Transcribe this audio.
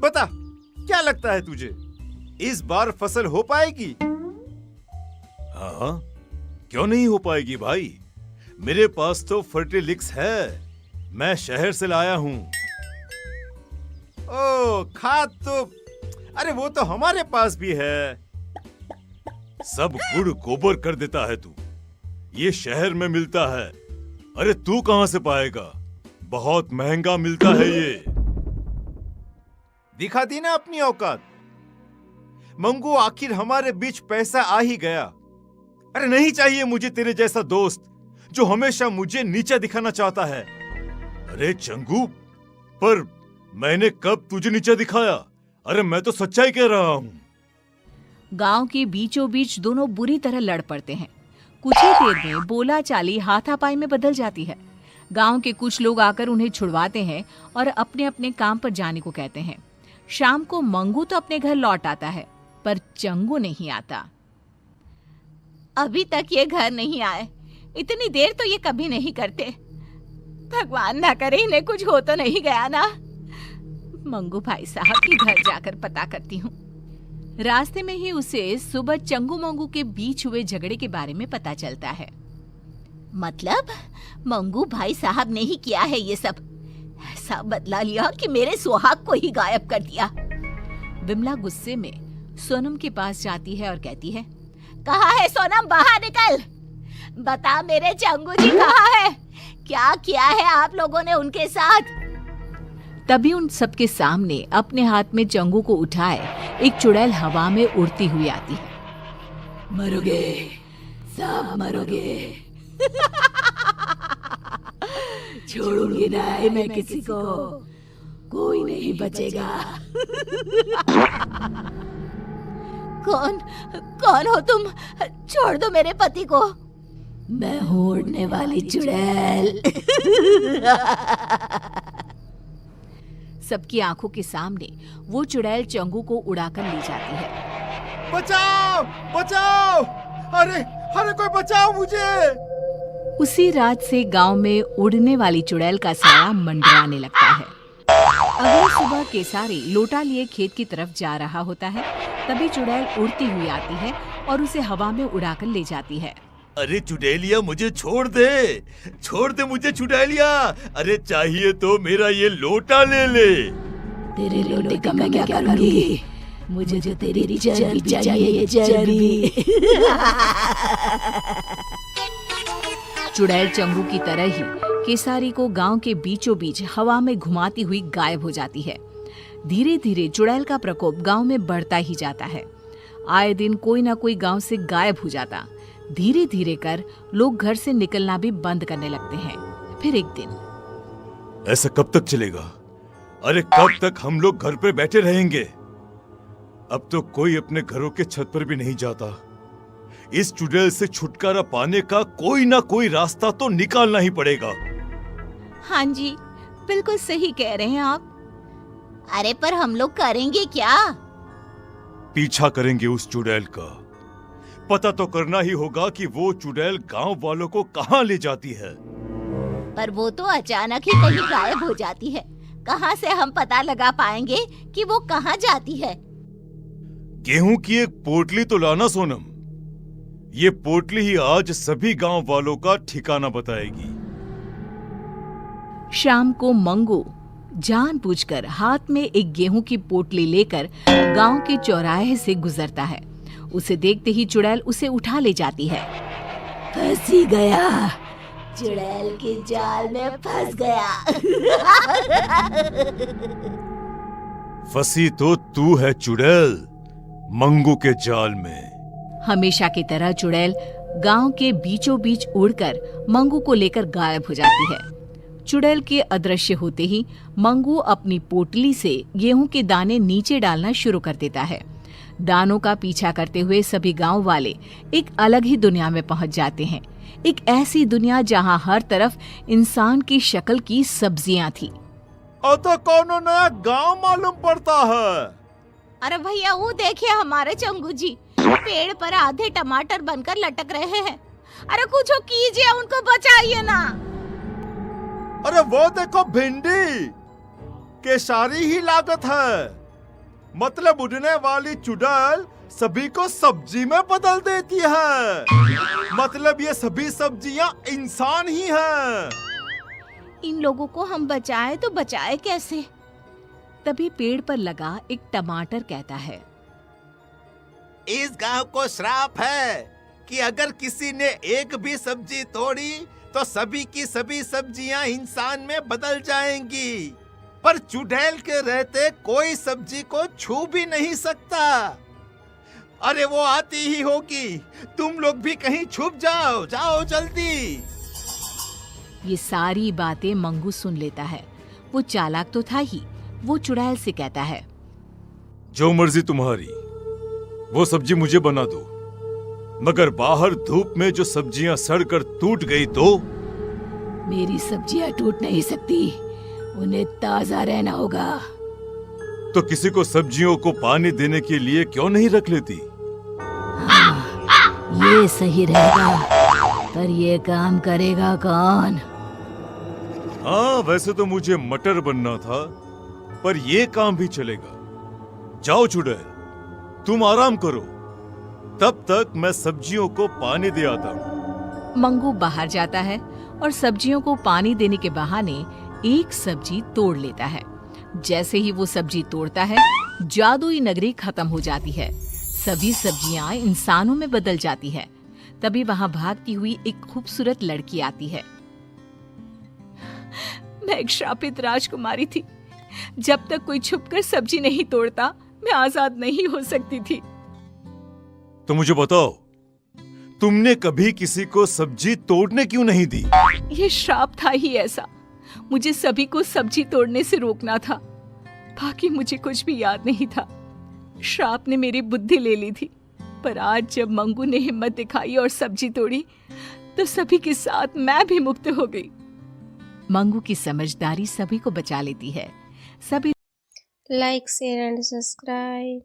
बता, क्या लगता है तुझे, इस बार फसल हो पाएगी? हाँ, क्यों नहीं हो पाएगी भाई। मेरे पास तो फर्टिलिक्स है, मैं शहर से लाया हूँ। ओ, खाद तो, अरे वो तो हमारे पास भी है। सब गुड़ गोबर कर देता है तू, ये शहर में मिलता है। अरे तू कहाँ से पाएगा, बहुत महंगा मिलता है ये। दिखा दी ना अपनी औकात। मंगू, आखिर हमारे बीच पैसा आ ही गया। अरे नहीं चाहिए मुझे तेरे जैसा दोस्त जो हमेशा मुझे नीचा दिखाना चाहता है। अरे चंगू, पर मैंने कब तुझे नीचा दिखाया? अरे मैं तो सच्चाई कह रहा हूँ। गांव के बीचों बीच दोनों बुरी तरह लड़ पड़ते हैं। कुछ ही देर में बोला चाली हाथापाई में बदल जाती है। गांव के कुछ लोग आकर उन्हें छुड़वाते हैं और अपने अपने काम पर जाने को कहते हैं। शाम को मंगू तो अपने घर लौट आता है, पर चंगू नहीं आता। अभी तक ये घर नहीं आए, इतनी देर तो ये कभी नहीं करते। भगवान ना करे इन्हें कुछ हो तो नहीं गया ना। मंगू भाई साहब के घर जाकर पता करती हूँ। रास्ते में ही उसे सुबह चंगू मंगू के बीच हुए झगड़े के बारे में पता चलता है। मतलब मंगू भाई साहब ने ही किया है ये सब। ऐसा बदला लिया कि मेरे सुहाग को ही गायब कर दिया। विमला गुस्से में सोनम के पास जाती है और कहती है, कहाँ है सोनम, बाहर निकल। बता मेरे चंगू जी कहाँ है? क्या किया है आप लोगों ने उनके साथ? तभी उन सबके सामने अपने हाथ में चंगू को उठाए एक चुड़ैल हवा में उड़ती हुई आती है। मरोगे, सब मरोगे। छोड़ूंगी नहीं मैं किसी को, कोई नहीं बचेगा। कौन कौन हो तुम? छोड़ दो मेरे पति को। मैं हूँ उड़ने वाली चुड़ैल। सबकी आंखों के सामने वो चुड़ैल चंगू को उड़ाकर ले जाती है। बचाओ, बचाओ, अरे अरे कोई बचाओ मुझे। उसी रात से गांव में उड़ने वाली चुड़ैल का साया मंडराने लगता है। अगली सुबह केसारी लोटा लिए खेत की तरफ जा रहा होता है। तभी चुड़ैल उड़ती हुई आती है और उसे हवा में उड़ाकर ले जाती है। अरे चुड़ैलिया, मुझे छोड़ दे मुझे चुड़ैलिया। अरे चाहिए तो मेरा ये लोटा ले ले। तेरे लोटे का मैं क्या करूंगी? मुझे जो तेरी चर्बी चाहिए, चर्बी। चुड़ैल चंगू की तरह ही केसारी को गांव के बीचों बीच हवा में घुमाती हुई गायब हो जाती है। धीरे धीरे चुड़ैल का प्रकोप गांव में बढ़ता ही जाता है। आए दिन कोई ना कोई गांव से गायब हो जाता। धीरे धीरे कर लोग घर से निकलना भी बंद करने लगते हैं। फिर एक दिन, ऐसा कब तक चलेगा? अरे कब तक हम लोग घर पे बैठे रहेंगे? अब तो कोई अपने घरों के छत पर भी नहीं जाता। इस चुड़ैल से छुटकारा पाने का कोई ना कोई रास्ता तो निकालना ही पड़ेगा। हाँ जी, बिल्कुल सही कह रहे हैं आप। अरे पर हम लोग करेंगे क्या? पीछा करेंगे उस चुड़ैल का। पता तो करना ही होगा कि वो चुड़ैल गांव वालों को कहाँ ले जाती है। पर वो तो अचानक ही कहीं गायब हो जाती है। कहाँ से हम पता लगा पाएंगे कि वो कहाँ जाती है? गेहूं की एक पोटली तो लाना सोनम। ये पोटली ही आज सभी गांव वालों का ठिकाना बताएगी। शाम को मंगू जानबूझकर हाथ में एक गेहूं की पोटली लेकर गांव के चौराहे से गुजरता है। उसे देखते ही चुड़ैल उसे उठा ले जाती है। फंस ही गया, चुड़ैल के जाल में फंस गया। फंसी तो तू है चुड़ैल, मंगू के जाल में। हमेशा की तरह चुड़ैल गांव के बीचों बीच उड़कर मंगू को लेकर गायब हो जाती है। चुड़ैल के अदृश्य होते ही मंगू अपनी पोटली से गेहूं के दाने नीचे डालना शुरू कर देता है। दानों का पीछा करते हुए सभी गांव वाले एक अलग ही दुनिया में पहुंच जाते हैं। एक ऐसी दुनिया जहां हर तरफ इंसान की शक्ल की सब्जियां थी। तो कौन नया गांव मालूम पड़ता है। अरे भैया वो देखिए हमारे चंगू जी पेड़ पर आधे टमाटर बनकर लटक रहे हैं। अरे कुछ कीजिए, उनको बचाइए ना। अरे वो देखो भिंडी, केसारी ही लागत है। मतलब उड़ने वाली चुड़ैल सभी को सब्जी में बदल देती है। मतलब ये सभी सब्जियां इंसान ही हैं। इन लोगों को हम बचाए तो बचाए कैसे? तभी पेड़ पर लगा एक टमाटर कहता है, इस गांव को श्राप है कि अगर किसी ने एक भी सब्जी तोड़ी तो सभी की सभी सब्जियां इंसान में बदल जाएंगी, पर चुड़ैल के रहते कोई सब्जी को छू भी नहीं सकता। अरे वो आती ही होगी, तुम लोग भी कहीं छुप जाओ, जाओ जल्दी। ये सारी बातें मंगू सुन लेता है। वो चालाक तो था ही। वो चुड़ैल से कहता है, जो मर्जी तुम्हारी, वो सब्जी मुझे बना दो, मगर बाहर धूप में जो सब्जियां सड़कर टूट गई तो? मेरी सब्जियां टूट नहीं सकती, उन्हें ताजा रहना होगा। तो किसी को सब्जियों को पानी देने के लिए क्यों नहीं रख लेती? ये सही रहेगा, पर ये काम करेगा कौन? हाँ, वैसे तो मुझे मटर बनना था, पर ये काम भी चलेगा। जाओ चुड़ैल, तुम आराम करो, तब तक मैं सब्जियों को पानी दे आता हूँ। मंगू बाहर जाता है और सब्जियों को पानी देने के बहाने एक सब्जी तोड़ लेता है। जैसे ही वो सब्जी तोड़ता है, जादुई नगरी खत्म हो जाती है। सभी सब्जियां इंसानों में बदल जाती है। तभी वहां भागती हुई एक खूबसूरत लड़की आती है। मैं एक श्रापित राजकुमारी थी। जब तक कोई छुपकर सब्जी नहीं तोड़ता, मैं आजाद नहीं हो सकती थी। तो मुझे बताओ, तुमने कभी किसी को सब्जी तोड़ने क्यों नहीं दी? ये श्राप था ही ऐसा। मुझे सभी को सब्जी तोड़ने से रोकना था। बाकी मुझे कुछ भी याद नहीं था। श्राप ने मेरी बुद्धि ले ली थी। पर आज जब मंगू ने हिम्मत दिखाई और सब्जी तोड़ी, तो सभी के साथ मैं भी मुक्त हो गई। मंगू की समझदारी सभी को बचा लेती है। सभी Like, share and subscribe.